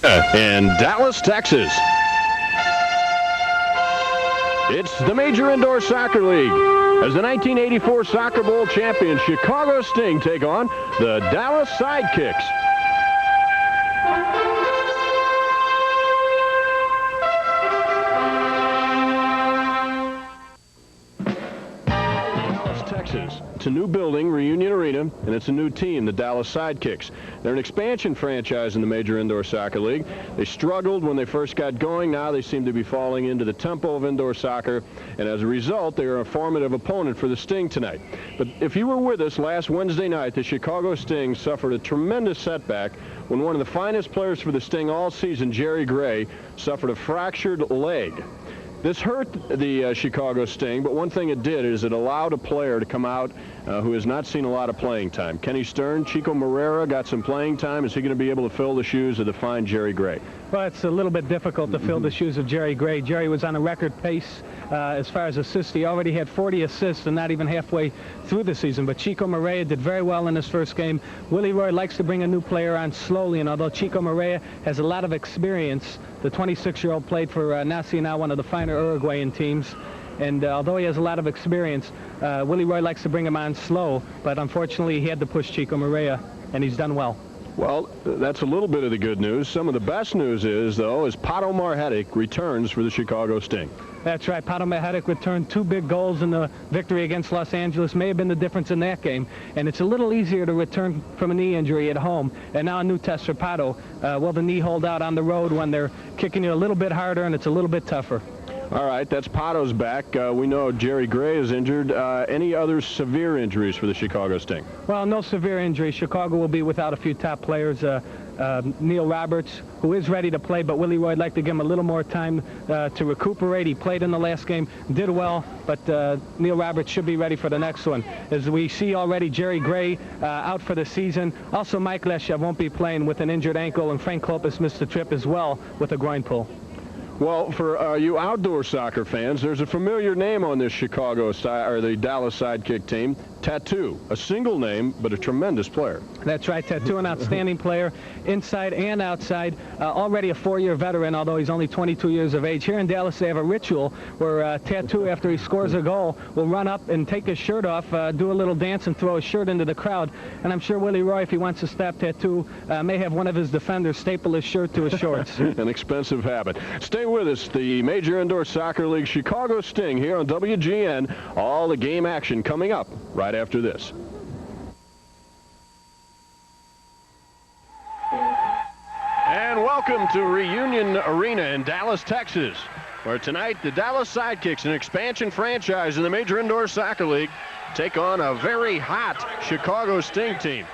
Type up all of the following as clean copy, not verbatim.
in Dallas, Texas. It's the Major Indoor Soccer League. As the 1984 Soccer Bowl champions, Chicago Sting take on the Dallas Sidekicks. Texas. It's a new building, Reunion Arena, and it's a new team, the Dallas Sidekicks. They're an expansion franchise in the Major Indoor Soccer League. They struggled when they first got going. Now they seem to be falling into the tempo of indoor soccer, and as a result, they are a formative opponent for the Sting tonight. But if you were with us last Wednesday night, the Chicago Sting suffered a tremendous setback when one of the finest players for the Sting all season, Jerry Gray, suffered a fractured leg. This hurt the Chicago Sting, but one thing it did is it allowed a player to come out who has not seen a lot of playing time. Kenny Stern, Chico Moreira got some playing time. Is he going to be able to fill the shoes of the fine Jerry Gray? Well, it's a little bit difficult to fill the shoes of Jerry Gray. Jerry was on a record pace as far as assists. He already had 40 assists and not even halfway through the season. But Chico Moreira did very well in his first game. Willie Roy likes to bring a new player on slowly, and although Chico Moreira has a lot of experience, the 26-year-old played for Nacional, one of the finer Uruguayan teams. And although he has a lot of experience, Willie Roy likes to bring him on slow. But unfortunately, he had to push Chico Moreira, and he's done well. Well, that's a little bit of the good news. Some of the best news is, though, is Pato Marhetic returns for the Chicago Sting. That's right. Pato Marhetic returned 2 big goals in the victory against Los Angeles. May have been the difference in that game. And it's a little easier to return from a knee injury at home. And now a new test for Pato. Will the knee hold out on the road when they're kicking you a little bit harder and it's a little bit tougher? All right, that's Pato's back. We know Jerry Gray is injured. Any other severe injuries for the Chicago Sting? Well, no severe injuries. Chicago will be without a few top players. Neil Roberts, who is ready to play, but Willie Roy would like to give him a little more time to recuperate. He played in the last game, did well, but Neil Roberts should be ready for the next one. As we see already, Jerry Gray out for the season. Also, Mike Leshev won't be playing with an injured ankle, and Frank Klopas missed the trip as well with a groin pull. Well, for you outdoor soccer fans, there's a familiar name on this Chicago or the Dallas Sidekick team, Tatu. A single name, but a tremendous player. That's right, Tatu, an outstanding player, inside and outside. Already a 4-year veteran, although he's only 22 years of age. Here in Dallas, they have a ritual where Tatu, after he scores a goal, will run up and take his shirt off, do a little dance, and throw his shirt into the crowd. And I'm sure Willie Roy, if he wants to stop Tatu, may have one of his defenders staple his shirt to his shorts. An expensive habit. Stay with us. The Major Indoor Soccer League Chicago Sting here on WGN. All the game action coming up right after this. And welcome to Reunion Arena in Dallas, Texas, where tonight the Dallas Sidekicks, an expansion franchise in the Major Indoor Soccer League, take on a very hot Chicago Sting team.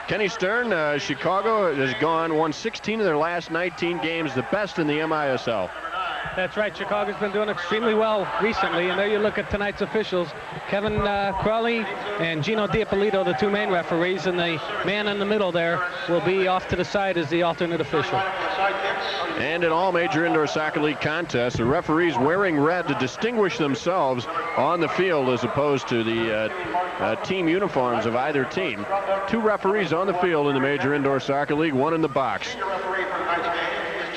Kenny Stern, Chicago has won 16 of their last 19 games, the best in the MISL. That's right. Chicago's been doing extremely well recently, and there you look at tonight's officials. Kevin Crowley and Gino D'Ippolito, the 2 main referees, and the man in the middle there will be off to the side as the alternate official. And in all Major Indoor Soccer League contests, the referees wearing red to distinguish themselves on the field as opposed to the team uniforms of either team. 2 referees on the field in the Major Indoor Soccer League, 1 in the box.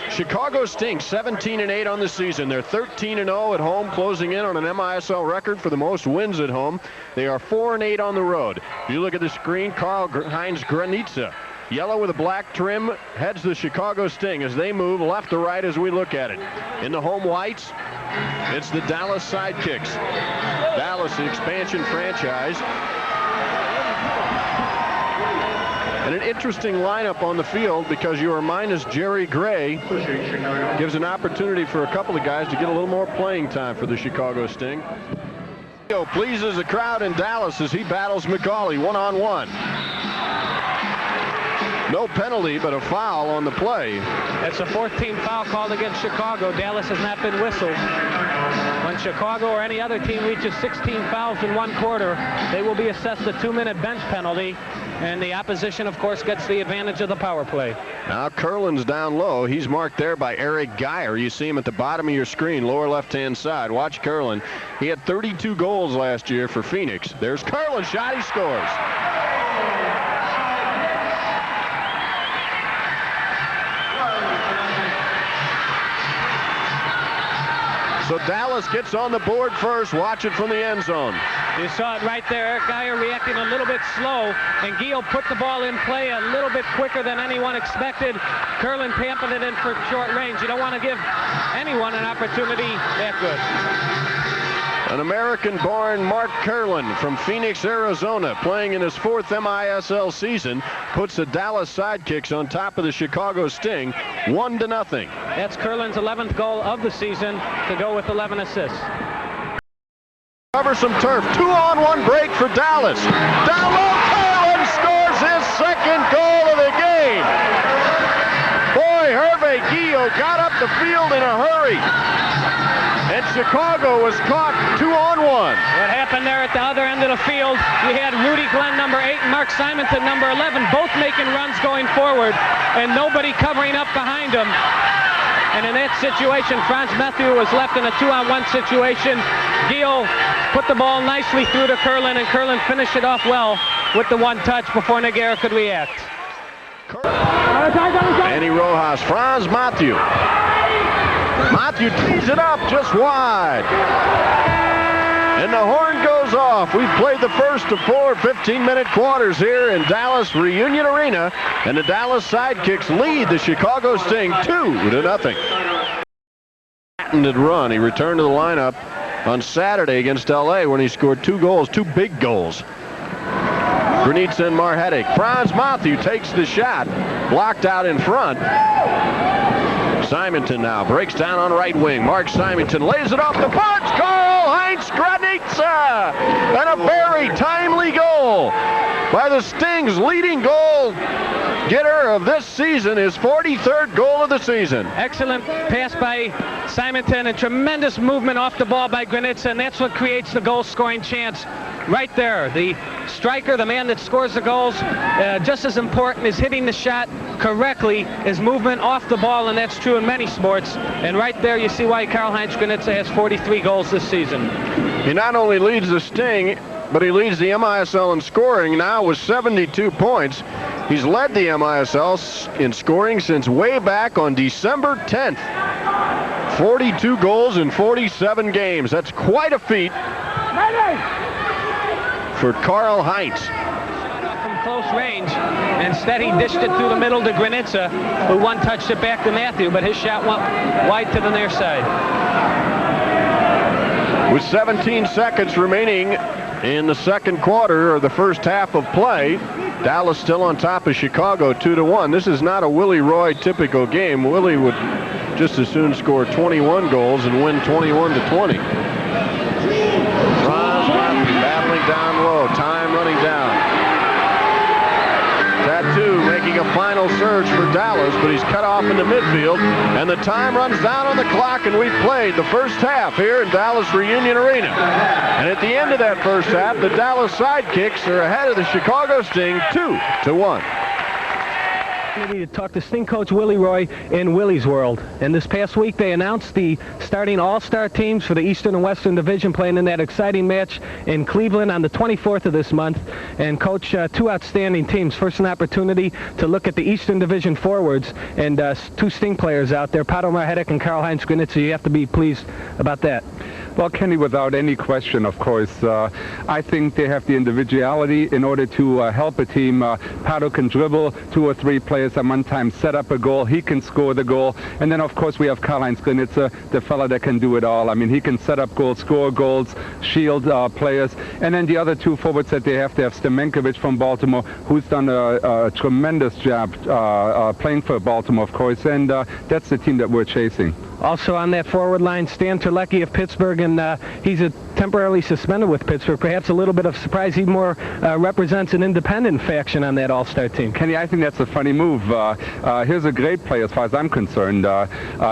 Chicago Sting 17-8 on the season. They're 13-0 at home, closing in on an MISL record for the most wins at home. They are 4-8 on the road. If you look at the screen, Karl-Heinz Granitza, yellow with a black trim, heads the Chicago Sting as they move left to right as we look at it. In the home whites, it's the Dallas Sidekicks. Dallas, the expansion franchise. And an interesting lineup on the field because you are minus Jerry Gray. Gives an opportunity for a couple of guys to get a little more playing time for the Chicago Sting. Pleases the crowd in Dallas as he battles McCauley one-on-one. No penalty, but a foul on the play. That's a 4th-team foul called against Chicago. Dallas has not been whistled. When Chicago or any other team reaches 16 fouls in 1 quarter, they will be assessed a 2-minute bench penalty, and the opposition, of course, gets the advantage of the power play. Now Curlin's down low. He's marked there by Eric Geyer. You see him at the bottom of your screen, lower left-hand side. Watch Curlin. He had 32 goals last year for Phoenix. There's Curlin's shot. He scores. So Dallas gets on the board first. Watch it from the end zone. You saw it right there. Eric Geyer reacting a little bit slow, and Gio put the ball in play a little bit quicker than anyone expected. Curlin pamping it in for short range. You don't want to give anyone an opportunity that good. An American-born Mark Curlin from Phoenix, Arizona, playing in his 4th MISL season, puts the Dallas Sidekicks on top of the Chicago Sting, 1-0. That's Curlin's 11th goal of the season to go with 11 assists. Cover some turf. 2-on-1 break for Dallas. Curlin scores his 2nd goal of the game. Boy, Hervé Guillot got up the field in a hurry. And Chicago was caught 2-on-1. What happened there at the other end of the field, you had Rudy Glenn, number 8, and Mark Simonton, number 11, both making runs going forward, and nobody covering up behind them. And in that situation, Franz Mathieu was left in a 2-on-1 situation. Gio put the ball nicely through to Curlin, and Curlin finished it off well with the 1 touch before Nogueira could react. Manny Rojas, Franz Mathieu. Mathieu tees it up just wide. And the horn goes off. We've played the first of 4 15-minute quarters here in Dallas Reunion Arena, and the Dallas Sidekicks lead the Chicago Sting 2-0. Patented run. He returned to the lineup on Saturday against LA when he scored 2 goals, 2 big goals. Granitza and Marhetic. Franz Mathieu takes the shot, blocked out in front. Simonton now breaks down on right wing. Mark Simonton lays it off the punch. Karl-Heinz Granitza! And a very timely goal by the Sting's leading goal getter of this season, his 43rd goal of the season. Excellent pass by Simonton and tremendous movement off the ball by Granitza, and that's what creates the goal-scoring chance right there. The striker, the man that scores the goals, just as important as hitting the shot correctly is movement off the ball, and that's true in many sports. And right there you see why Karl-Heinz Granitza has 43 goals this season. He not only leads the Sting, but he leads the MISL in scoring now with 72 points. He's led the MISL in scoring since way back on December 10th. 42 goals in 47 games. That's quite a feat for Karl-Heinz. From close range, instead he dished it through the middle to Granitza, who one-touched it back to Mathieu, but his shot went wide to the near side. With 17 seconds remaining in the 2nd quarter, or the first half of play, Dallas still on top of Chicago 2-1. This is not a Willie Roy typical game. Willie would just as soon score 21 goals and win 21-20. Battling down low, time running down. Tatu making a final surge for Dallas, but he's cut off in the midfield, and the time runs down on the clock, and we've played the first half here in Dallas Reunion Arena. And at the end of that first half, the Dallas Sidekicks are ahead of the Chicago Sting 2-1. To talk to Sting coach Willie Roy in Willie's world. And this past week they announced the starting all-star teams for the Eastern and Western Division, playing in that exciting match in Cleveland on the 24th of this month. And coach, 2 outstanding teams. First, an opportunity to look at the Eastern Division forwards, and 2 Sting players out there, Pato Marhetic and Karl-Heinz Granitza. You have to be pleased about that. Well, Kenny, without any question, of course. I think they have the individuality in order to help a team. Pato can dribble 2 or 3 players at one time, set up a goal. He can score the goal. And then, of course, we have Karl-Heinz Granitza, the fella that can do it all. I mean, he can set up goals, score goals, shield players. And then the other 2 forwards that they have Stemenkovic from Baltimore, who's done a tremendous job playing for Baltimore, of course. And that's the team that we're chasing. Also on that forward line, Stan Terlecki of Pittsburgh, and he's temporarily suspended with Pittsburgh. Perhaps a little bit of surprise. He more represents an independent faction on that all-star team. Kenny, I think that's a funny move. Here's a great player as far as I'm concerned.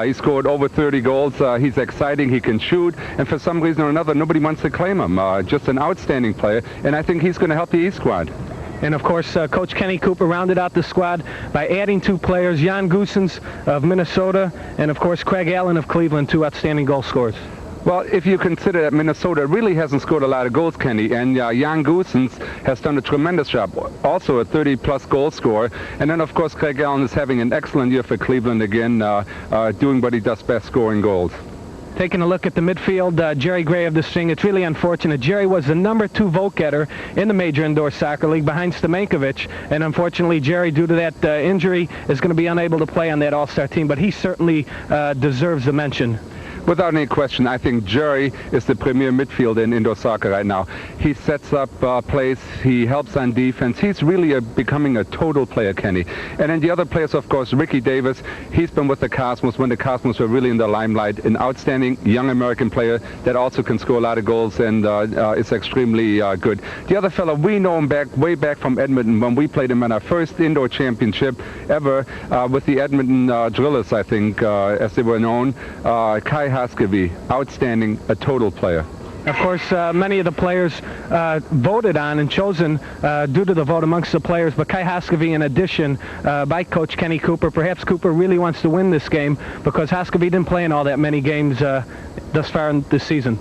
He scored over 30 goals. He's exciting. He can shoot. And for some reason or another, nobody wants to claim him. Just an outstanding player. And I think he's going to help the East squad. And, of course, Coach Kenny Cooper rounded out the squad by adding 2 players, Jan Goossens of Minnesota and, of course, Craig Allen of Cleveland, 2 outstanding goal scorers. Well, if you consider that Minnesota really hasn't scored a lot of goals, Kenny, and Jan Goossens has done a tremendous job, also a 30-plus goal scorer. And then, of course, Craig Allen is having an excellent year for Cleveland again, doing what he does best, scoring goals. Taking a look at the midfield, Jerry Gray of the Sting, it's really unfortunate. Jerry was the #2 vote getter in the Major Indoor Soccer League behind Stamenkovic, and unfortunately Jerry, due to that injury, is going to be unable to play on that all-star team, but he certainly deserves the mention. Without any question, I think Jerry is the premier midfielder in indoor soccer right now. He sets up plays, he helps on defense. He's really becoming a total player, Kenny. And then the other players, of course, Ricky Davis, he's been with the Cosmos when the Cosmos were really in the limelight. An outstanding young American player that also can score a lot of goals and is extremely good. The other fellow, we know him way back from Edmonton when we played him in our first indoor championship ever with the Edmonton Drillers, I think, as they were known. Kai Haskevy, outstanding, a total player. Of course, many of the players voted on and chosen due to the vote amongst the players, but Kai Haskevy, in addition, by Coach Kenny Cooper. Perhaps Cooper really wants to win this game because Haskevy didn't play in all that many games thus far in this season.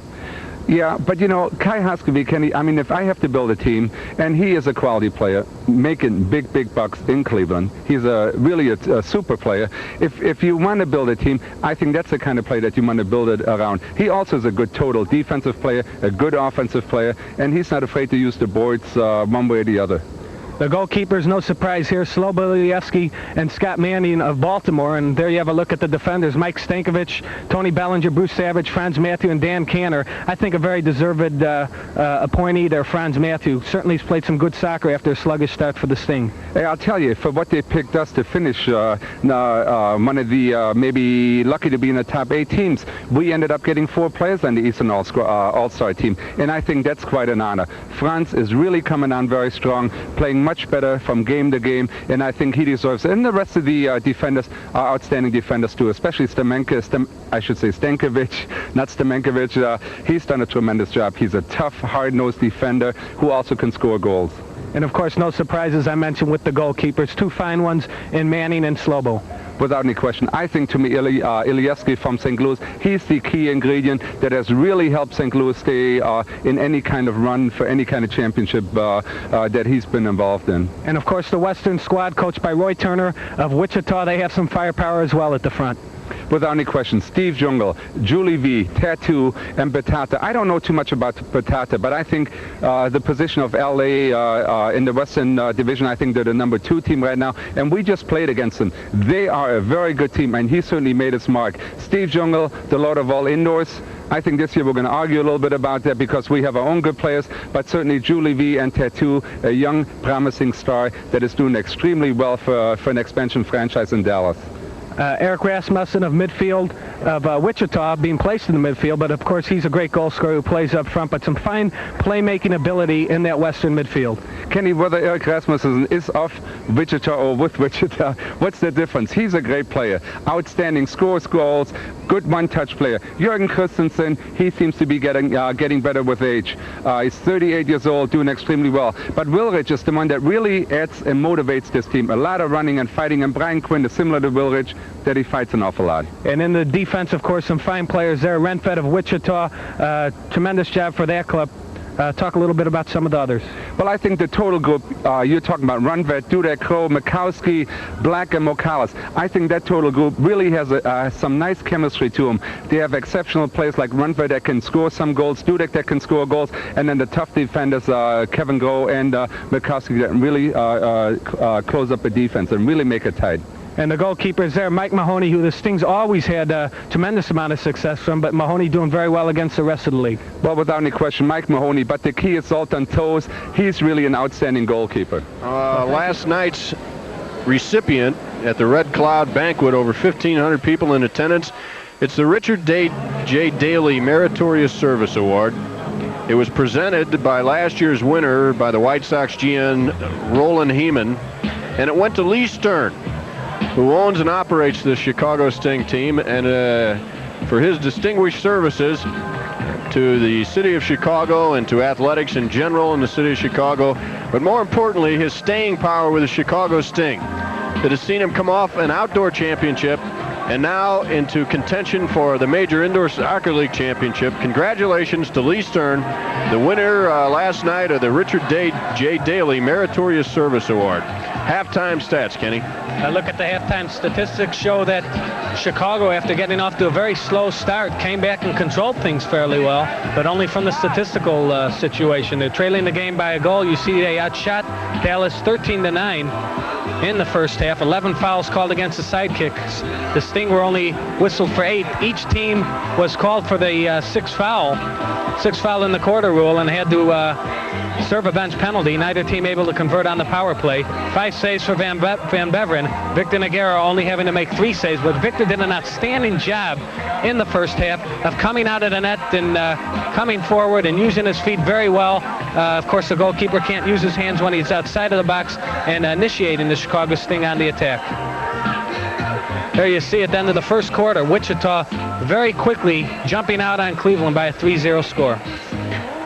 Yeah, but you know, Kai Haskevy, Kenny, I mean, if I have to build a team, and he is a quality player, making big bucks in Cleveland, he's really a super player. If you want to build a team, I think that's the kind of player that you want to build it around. He also is a good total defensive player, a good offensive player, and he's not afraid to use the boards one way or the other. The goalkeepers, no surprise here, Slobo Ilieski and Scott Manning of Baltimore. And there you have a look at the defenders, Mike Stankovic, Tony Bellinger, Bruce Savage, Franz Matthew, and Dan Canner. I think a very deserved appointee there, Franz Matthew. Certainly he's played some good soccer after a sluggish start for the Sting. Hey, I'll tell you, for what they picked us to finish one of the maybe lucky to be in the top 8 teams, we ended up getting 4 players on the Eastern All-Star team. And I think that's quite an honor. Franz is really coming on very strong, playing much better from game to game, and I think he deserves it. And the rest of the defenders are outstanding defenders too, especially Stankovic, not Stamenkovic. He's done a tremendous job. He's a tough, hard-nosed defender who also can score goals. And of course, no surprises, I mentioned with the goalkeepers, 2 fine ones in Manning and Slobo. Without any question, I think to me, Ilieski from St. Louis, he's the key ingredient that has really helped St. Louis stay in any kind of run for any kind of championship that he's been involved in. And of course, the Western squad, coached by Roy Turner of Wichita, they have some firepower as well at the front. Without any question, Steve Jungle, Julie V, Tatu, and Batata. I don't know too much about Batata, but I think the position of LA in the Western Division, I think they're the #2 team right now, and we just played against them. They are a very good team, and he certainly made his mark. Steve Jungle, the Lord of all indoors. I think this year we're going to argue a little bit about that because we have our own good players, but certainly Julie V and Tatu, a young, promising star that is doing extremely well for an expansion franchise in Dallas. Eric Rasmussen of midfield of Wichita being placed in the midfield, but of course he's a great goal scorer who plays up front, but some fine playmaking ability in that Western midfield. Kenny, whether Eric Rasmussen is off Wichita or with Wichita, what's the difference? He's a great player, outstanding, scores goals, good one-touch player. Jürgen Christensen, he seems to be getting better with age. He's 38 years old, doing extremely well. But Wilrich is the one that really adds and motivates this team. A lot of running and fighting, and Brian Quinn is similar to Wilrich, that he fights an awful lot. And in the defense, of course, some fine players there. Renfed of Wichita, tremendous job for that club. Talk a little bit about some of the others. Well, I think the total group, you're talking about Runvet, Dudek, Crow, Mikowski, Black, and Mokalis. I think that total group really has some nice chemistry to them. They have exceptional players like Runvet that can score some goals, Dudek that can score goals, and then the tough defenders, Kevin Groh and Mikowski, that really close up the defense and really make it tight. And the goalkeepers there, Mike Mahoney, who the Stings always had a tremendous amount of success from, but Mahoney doing very well against the rest of the league. Well, without any question, Mike Mahoney, but the key is Zoltan Toes. He's really an outstanding goalkeeper. Last night's recipient at the Red Cloud Banquet, over 1,500 people in attendance. It's the Richard J. Daley Meritorious Service Award. It was presented by last year's winner by the White Sox GM, Roland Heeman, and it went to Lee Stern, who owns and operates the Chicago Sting team, and for his distinguished services to the city of Chicago and to athletics in general in the city of Chicago, but more importantly, his staying power with the Chicago Sting that has seen him come off an outdoor championship and now into contention for the Major Indoor Soccer League Championship. Congratulations to Lee Stern, the winner last night of the Richard J. Daley Meritorious Service Award. Halftime stats, Kenny. A look at the halftime statistics show that Chicago, after getting off to a very slow start, came back and controlled things fairly well, but only from the statistical situation. They're trailing the game by a goal. You see they outshot Dallas 13-9 in the first half. 11 fouls called against the Sidekicks. The Sting were only whistled for 8. Each team was called for the six foul in the quarter rule, and had to serve a bench penalty. Neither team able to convert on the power play. 5 saves for Van Beveren. Victor Nogueira only having to make 3 saves, but Victor did an outstanding job in the first half of coming out of the net and coming forward and using his feet very well. Of course, the goalkeeper can't use his hands when he's outside of the box, and initiating the Chicago Sting on the attack. There you see at the end of the first quarter, Wichita very quickly jumping out on Cleveland by a 3-0 score.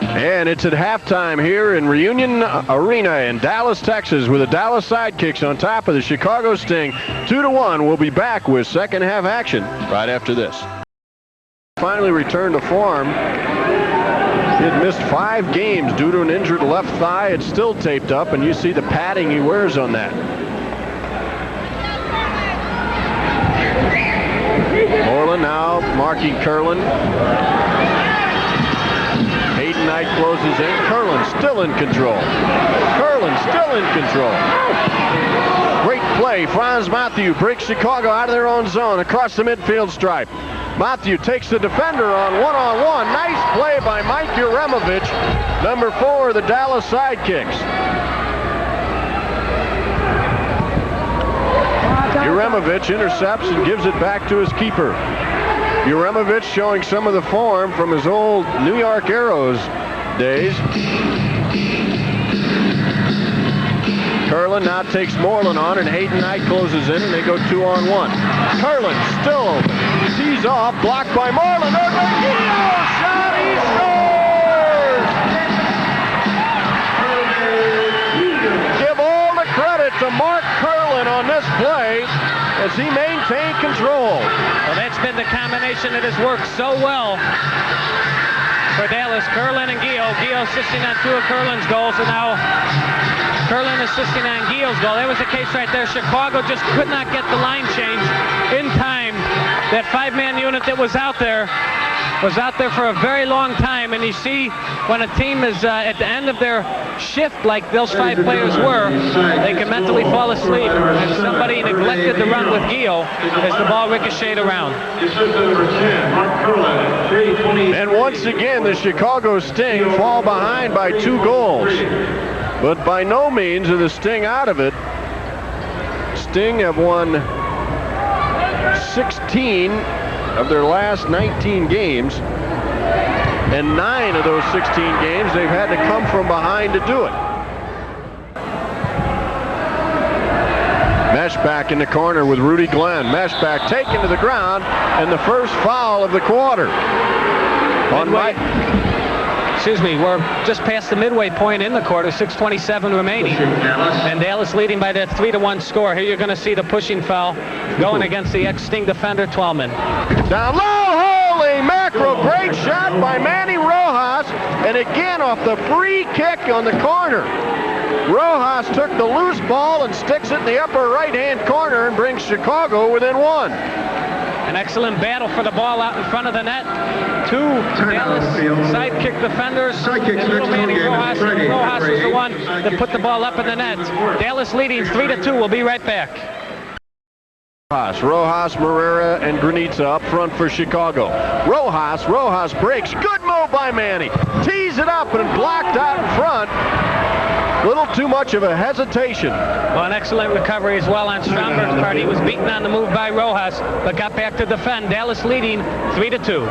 And it's at halftime here in Reunion Arena in Dallas, Texas, with the Dallas Sidekicks on top of the Chicago Sting. 2-1. We'll be back with second half action right after this. Finally returned to form. He had missed 5 games due to an injured left thigh. It's still taped up, and you see the padding he wears on that. Moreland now marking Curlin. Hayden Knight closes in. Curlin still in control. Curlin still in control. Great play. Franz Matthew breaks Chicago out of their own zone across the midfield stripe. Matthew takes the defender on one-on-one. Nice play by Mike Uremovich, number 4 of the Dallas Sidekicks. Uremovich intercepts and gives it back to his keeper. Uremovich showing some of the form from his old New York Arrows days. Curlin now takes Moreland on, and Hayden Knight closes in, and they go 2-on-1. Curlin still open. Tees off, blocked by Moreland. Shot, he scores! Give all the credit to Mark Curlin on this play as he maintained control. Well, that's been the combination that has worked so well for Dallas. Curlin and Gio. Gio assisting on 2 of Curlin's goals, and now Curlin assisting on Gio's goal. That was the case right there. Chicago just could not get the line change in time. That 5-man unit that was out there for a very long time, and you see when a team is at the end of their shift like those 5 players were, they can mentally fall asleep, and somebody neglected the run with Gio as the ball ricocheted around. And once again, the Chicago Sting fall behind by 2 goals. But by no means are the Sting out of it. Sting have won 16 of their last 19 games, and 9 of those 16 games they've had to come from behind to do it. Meshback in the corner with Rudy Glenn. Meshback taken to the ground, and the first foul of the quarter on Mike. We're just past the midway point in the quarter, 6:27 remaining, and Dallas leading by that 3-1 score. Here you're going to see the pushing foul going against the ex-Sting defender, Twellman. Down low, holy mackerel, great shot by Manny Rojas, and again off the free kick on the corner. Rojas took the loose ball and sticks it in the upper right-hand corner and brings Chicago within 1. An excellent battle for the ball out in front of the net. 2 Dallas Sidekick defenders. And little Manny Rojas. Rojas is the one that put the ball up in the net. Dallas leading 3-2. We'll be right back. Rojas, Morera, and Granitza up front for Chicago. Rojas breaks. Good move by Manny. Tees it up and blocked out in front. Little too much of a hesitation. Well, an excellent recovery as well on Stromberg's part. He was beaten on the move by Rojas, but got back to defend. Dallas leading 3-2.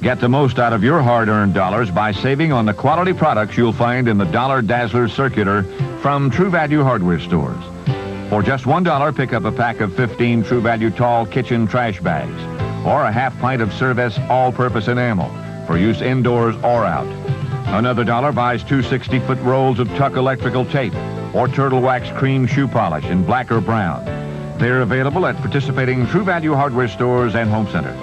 Get the most out of your hard-earned dollars by saving on the quality products you'll find in the Dollar Dazzler Circular from True Value hardware stores. For just $1, pick up a pack of 15 True Value tall kitchen trash bags, or a half pint of Cervest all-purpose enamel for use indoors or out. Another $1 buys 2 60-foot rolls of Tuck electrical tape or Turtle Wax cream shoe polish in black or brown. They're available at participating True Value hardware stores and home centers.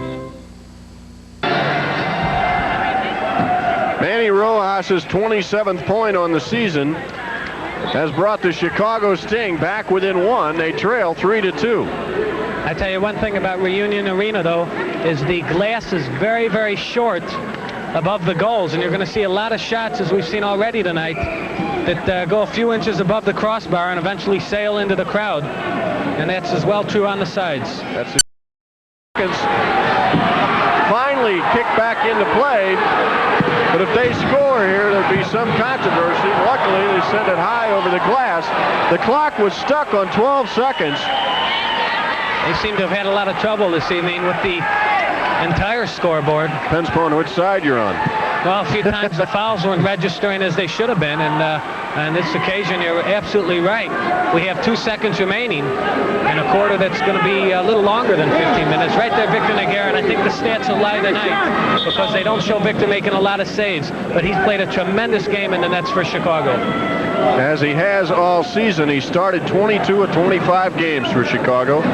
Manny Rojas' 27th point on the season has brought the Chicago Sting back within one. They trail 3-2. I tell you one thing about Reunion Arena, though, is the glass is very, very short above the goals, and you're going to see a lot of shots, as we've seen already tonight, that go a few inches above the crossbar and eventually sail into the crowd. And that's as well true on the sides. That's finally kicked back into play, but if they score here, there'd be some controversy. Luckily, they sent it high over the glass. The clock was stuck on 12 seconds. They seem to have had a lot of trouble this evening with the entire scoreboard. Depends upon which side you're on. Well, a few times the fouls weren't registering as they should have been, and on this occasion, you're absolutely right. We have 2 seconds remaining in a quarter that's going to be a little longer than 15 minutes. Right there, Victor Nogueira, and I think the stats will lie tonight because they don't show Victor making a lot of saves, but he's played a tremendous game in the nets for Chicago. As he has all season, he started 22 of 25 games for Chicago. He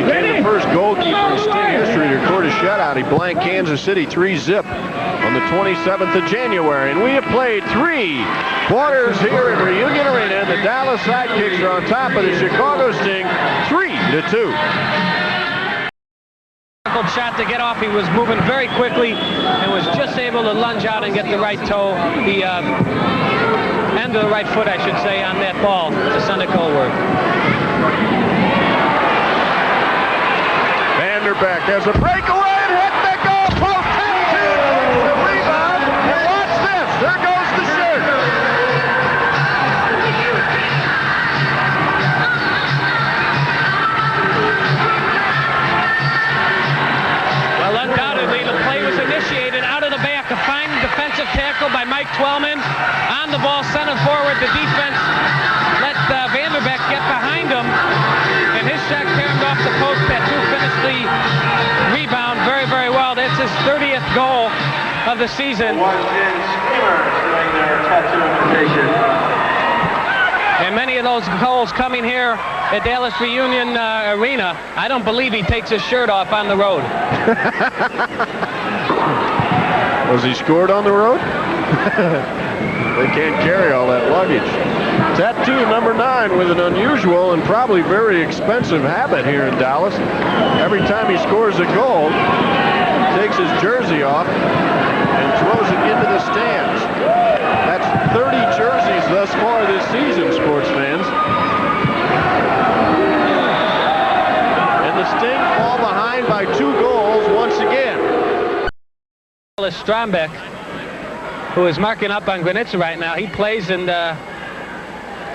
became the first goalkeeper in Sting history to record a shutout. He blanked Kansas City 3-0 on the 27th of January. And we have played 3 quarters here at Reunion Arena, and the Dallas Sidekicks are on top of the Chicago Sting 3-2. Shot to get off. He was moving very quickly and was just able to lunge out and get the right toe, the end of the right foot, I should say, on that ball to send it goalward. Vanderbeck has a breakaway and hit the goal post. Tatu the rebound, and watch this. There goes the shirt. Well, undoubtedly, the play was initiated out of the back. A fine defensive tackle by Mike Twellman. On the ball, center forward. The defense let Vanderbeck get behind him. And his shot caromed off the post. Tatu finished the rebound very, very well. That's his 30th goal of the season. And many of those goals coming here at Dallas Reunion Arena. I don't believe he takes his shirt off on the road. Was he scored on the road? They can't carry all that luggage. Tatu, number 9, with an unusual and probably very expensive habit here in Dallas. Every time he scores a goal, he takes his jersey off and throws it into the stands. That's 30 jerseys thus far this season, sports fans. And the Sting fall behind by 2 goals once again. Strombeck, who is marking up on Granitza right now, he plays and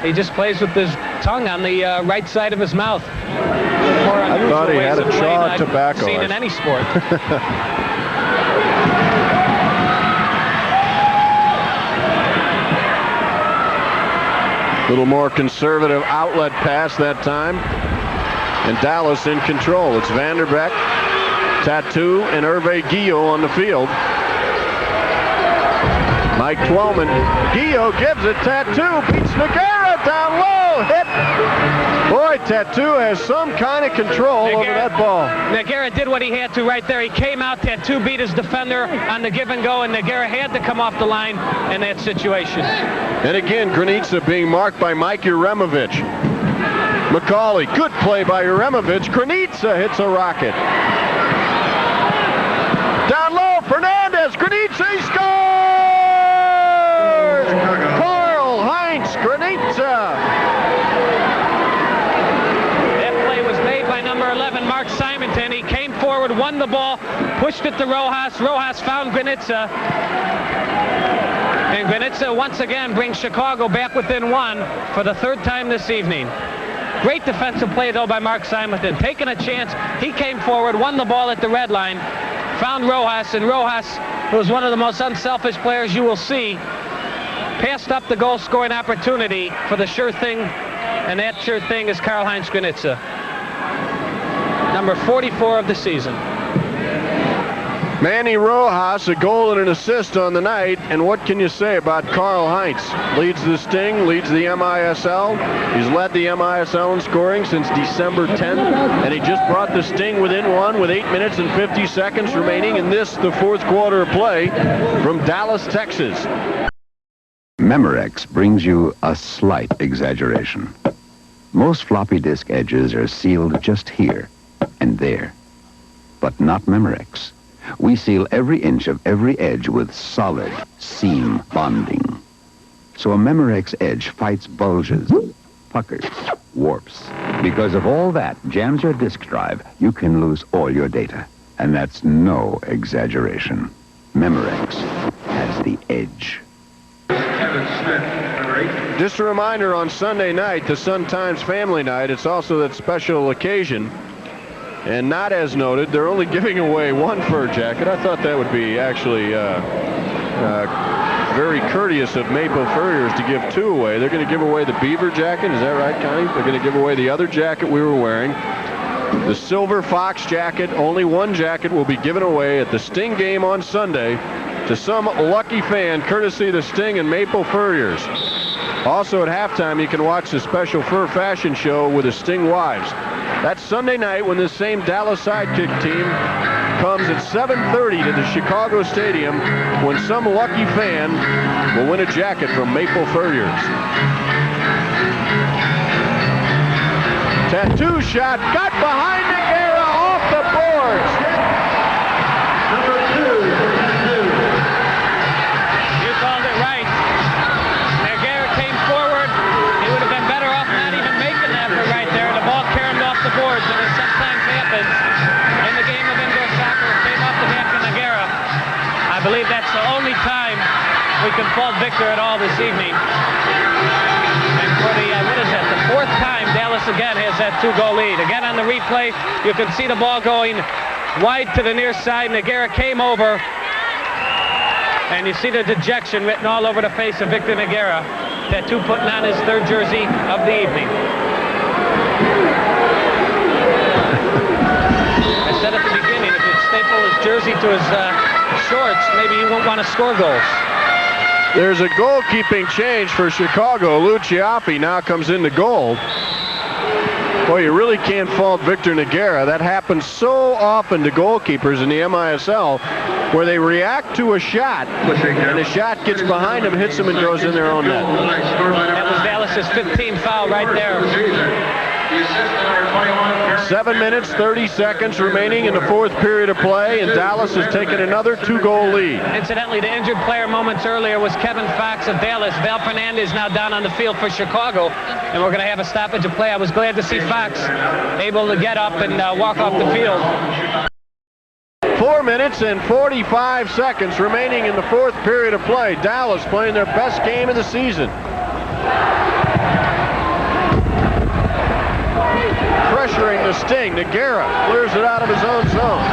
he just plays with his tongue on the right side of his mouth. I thought he had a chaw of tobacco. Seen in any sport. A little more conservative outlet pass that time. And Dallas in control. It's Vanderbeck, Tatu, and Hervé Guillot on the field. Mike Twellman. Guillot gives it. Tatu beats Nogueira down low. Hit. Boy, Tatu has some kind of control over that ball. Nogueira did what he had to right there. He came out. Tatu beat his defender on the give and go, and Nogueira had to come off the line in that situation. And again, Granitza being marked by Mike Uremovich. McCauley, good play by Uremovich. Granitza hits a rocket. Down low, Fernandez. Granitza, he scores! Karl-Heinz Granitza. That play was made by number 11, Mark Simonton. He came forward, won the ball, pushed it to Rojas. Rojas found Granitza. And Granitza once again brings Chicago back within 1 for the 3rd time this evening. Great defensive play, though, by Mark Simonton. Taking a chance, he came forward, won the ball at the red line, found Rojas, and Rojas, who is one of the most unselfish players you will see, passed up the goal-scoring opportunity for the sure thing, and that sure thing is Karl-Heinz Granitza, number 44 of the season. Manny Rojas, a goal and an assist on the night. And what can you say about Carl Heinz? Leads the Sting, leads the MISL. He's led the MISL in scoring since December 10th. And he just brought the Sting within one with 8 minutes and 50 seconds remaining in this, the fourth quarter of play from Dallas, Texas. Memorex brings you a slight exaggeration. Most floppy disk edges are sealed just here and there, but not Memorex. We seal every inch of every edge with solid seam bonding. So a Memorex edge fights bulges, puckers, warps. Because if all that jams your disk drive, you can lose all your data. And that's no exaggeration. Memorex has the edge. Just a reminder, on Sunday night, the Sun-Times Family Night, it's also that special occasion. And not as noted, they're only giving away one fur jacket. I thought that would be actually very courteous of Maple Furriers to give two away. They're going to give away the beaver jacket. Is that right, Connie? They're going to give away the other jacket we were wearing. The Silver Fox jacket. Only one jacket will be given away at the Sting game on Sunday to some lucky fan, courtesy of the Sting and Maple Furriers. Also at halftime, you can watch the special fur fashion show with the Sting wives. That's Sunday night when this same Dallas Sidekick team comes at 7:30 to the Chicago Stadium when some lucky fan will win a jacket from Maple Furriers. Tatu shot, got behind Negera, off the boards. Number 2. You called it right. Negera came forward. He would have been better off not even making that for right there. The ball caromed off the boards, and it sometimes happens in the game of indoor soccer. It came off the back of Negera. I believe that's the only time we can fault Victor at all this evening. And for the, what is that, the fourth time Dallas again has that two-goal lead. Again on the replay, you can see the ball going wide to the near side. Negera came over, and you see the dejection written all over the face of Victor Negera. Tatu putting on his third jersey of the evening. I said at the beginning, if he'd staple his jersey to his shorts, maybe he won't want to score goals. There's a goalkeeping change for Chicago. Luciapi now comes into goal. Boy, you really can't fault Victor Negera. That happens so often to goalkeepers in the MISL, where they react to a shot, and the shot gets behind them, hits them, and goes in their own net. That was Dallas's 15th foul right there. 7 minutes, 30 seconds remaining in the fourth period of play, and Dallas has taken another two-goal lead. Incidentally, the injured player moments earlier was Kevin Fox of Dallas. Val Fernandez now down on the field for Chicago, and we're going to have a stoppage of play. I was glad to see Fox able to get up and walk off the field. 4 minutes and 45 seconds remaining in the fourth period of play. Dallas playing their best game of the season. Pressuring the Sting. Negera clears it out of his own zone.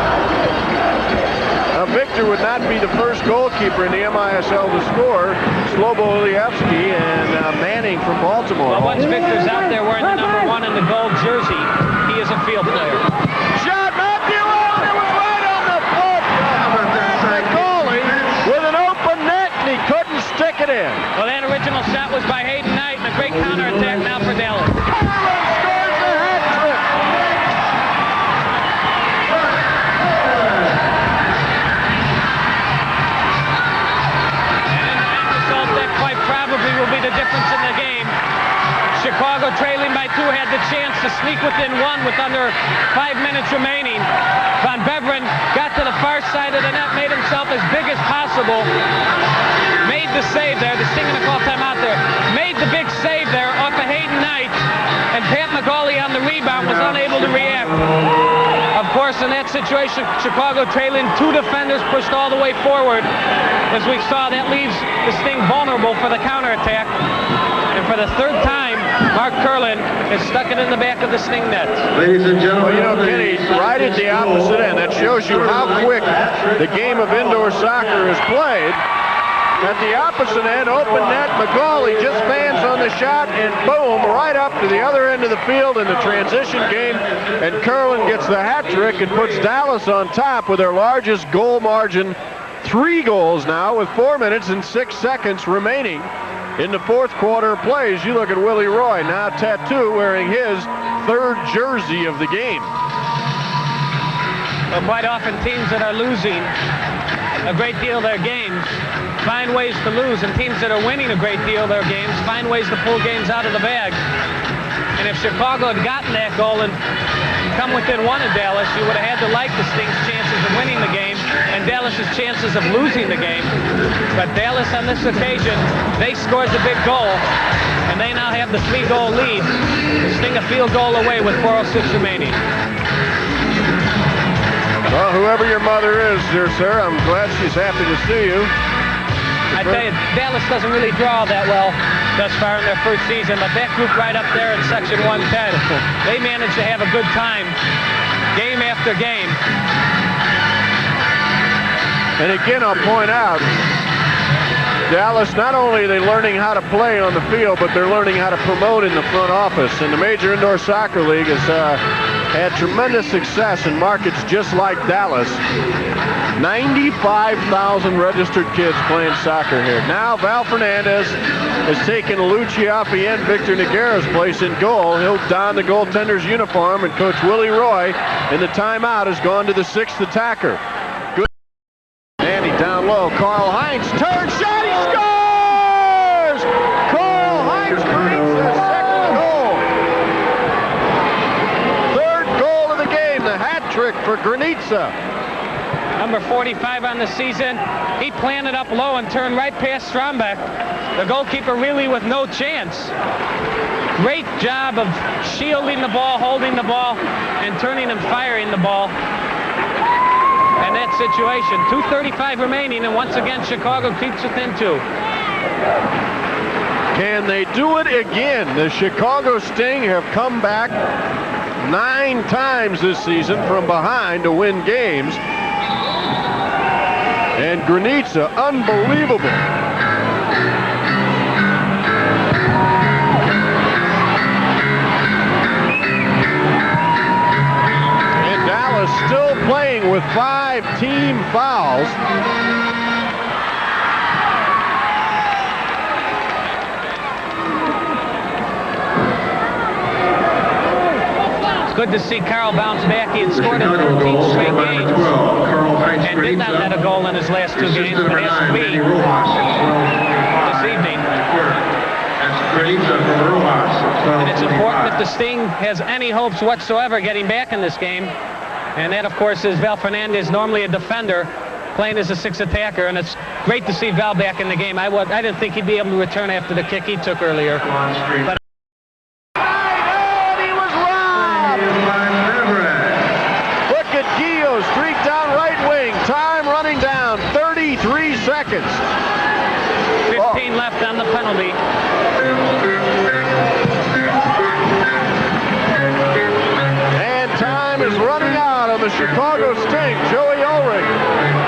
Now, Victor would not be the first goalkeeper in the MISL to score. Slobo Ilievsky and Manning from Baltimore. Well, once Victor's out there wearing the number 1 in the gold jersey, he is a field player. Shot, Matthew! Oh, it was right on the foot! The goalie with an open net, and he couldn't stick it in. Well, that original shot was by Hayden Knight, and a great counterattack now for Dallas. Will be the difference in the game. Chicago trailing by 2 had the chance to sneak within 1 with under 5 minutes remaining. Van Beveren got to the far side of the net, made himself as big as possible, made the save there. The Sting gonna call timeout there. Made the big save there off of Hayden Knight, and Pat McGauley on the rebound was unable to react. Of course, in that situation, Chicago trailing 2 defenders pushed all the way forward. As we saw, that leaves the Sting vulnerable for the counterattack. And for the third time, Mark Curlin has stuck it in the back of the Sting net. Ladies and gentlemen, well, you know, Kenny, right at the opposite end. That shows you how quick the game of indoor soccer is played. At the opposite end, open net, McGawley just fans on the shot, and boom, right up to the other end of the field in the transition game, and Curlin gets the hat trick and puts Dallas on top with their largest goal margin, 3 goals now with 4 minutes and 6 seconds remaining in the fourth quarter plays. You look at Willie Roy, now Tatu wearing his 3rd jersey of the game. Well, quite often teams that are losing a great deal of their games find ways to lose, and teams that are winning a great deal of their games find ways to pull games out of the bag. And if Chicago had gotten that goal and come within 1 of Dallas, you would have had to like the Sting's chances of winning the game and Dallas's chances of losing the game. But Dallas on this occasion, they scores a big goal, and they now have the 3-goal lead. The Sting a field goal away with 4:06 remaining. Well, whoever your mother is, dear sir, I'm glad she's happy to see you. I tell you, Dallas doesn't really draw that well thus far in their first season, but that group right up there in Section 110, they managed to have a good time game after game. And again, I'll point out, Dallas, not only are they learning how to play on the field, but they're learning how to promote in the front office. And the Major Indoor Soccer League has had tremendous success in markets just like Dallas. 95,000 registered kids playing soccer here. Now Val Fernandez has taken Luciaffi and Victor Noguera's place in goal. He'll don the goaltender's uniform, and Coach Willie Roy in the timeout has gone to the 6th attacker. Good. Danny down low. Carl Heinz turns, shot, he scores! Carl Heinz brings the 2nd goal. 3rd goal of the game, the hat trick for Granitza. Number 45 on the season. He planted up low and turned right past Strombeck. The goalkeeper really with no chance. Great job of shielding the ball, holding the ball, and turning and firing the ball. And that situation, 2:35 remaining, and once again Chicago keeps within 2. Can they do it again? The Chicago Sting have come back 9 times this season from behind to win games. And Granitza, unbelievable. And Dallas still playing with 5 team fouls. It's good to see Carl bounce back. He had scored in 13 straight games and did not let a goal in his last 2 games, but has 3 this evening. And it's important if the Sting has any hopes whatsoever getting back in this game. And that, of course, is Val Fernandez, normally a defender, playing as a 6th attacker. And it's great to see Val back in the game. I didn't think he'd be able to return after the kick he took earlier. But streak down right wing. Time running down. 33 seconds. 15 left on the penalty. And time is running out on the Chicago Sting. Joey Ulrich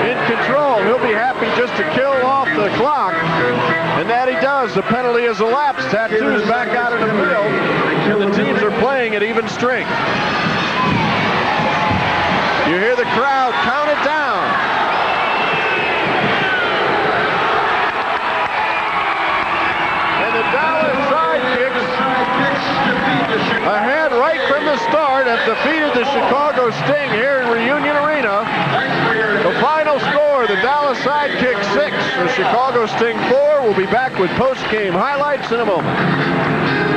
in control. He'll be happy just to kill off the clock. And that he does. The penalty has elapsed. Tatu's back out of the field. And the teams are playing at even strength. You hear the crowd count it down. And the Dallas Sidekicks ahead right from the start have defeated the Chicago Sting here in Reunion Arena. The final score, the Dallas Sidekicks 6, the Chicago Sting 4. We'll be back with post-game highlights in a moment.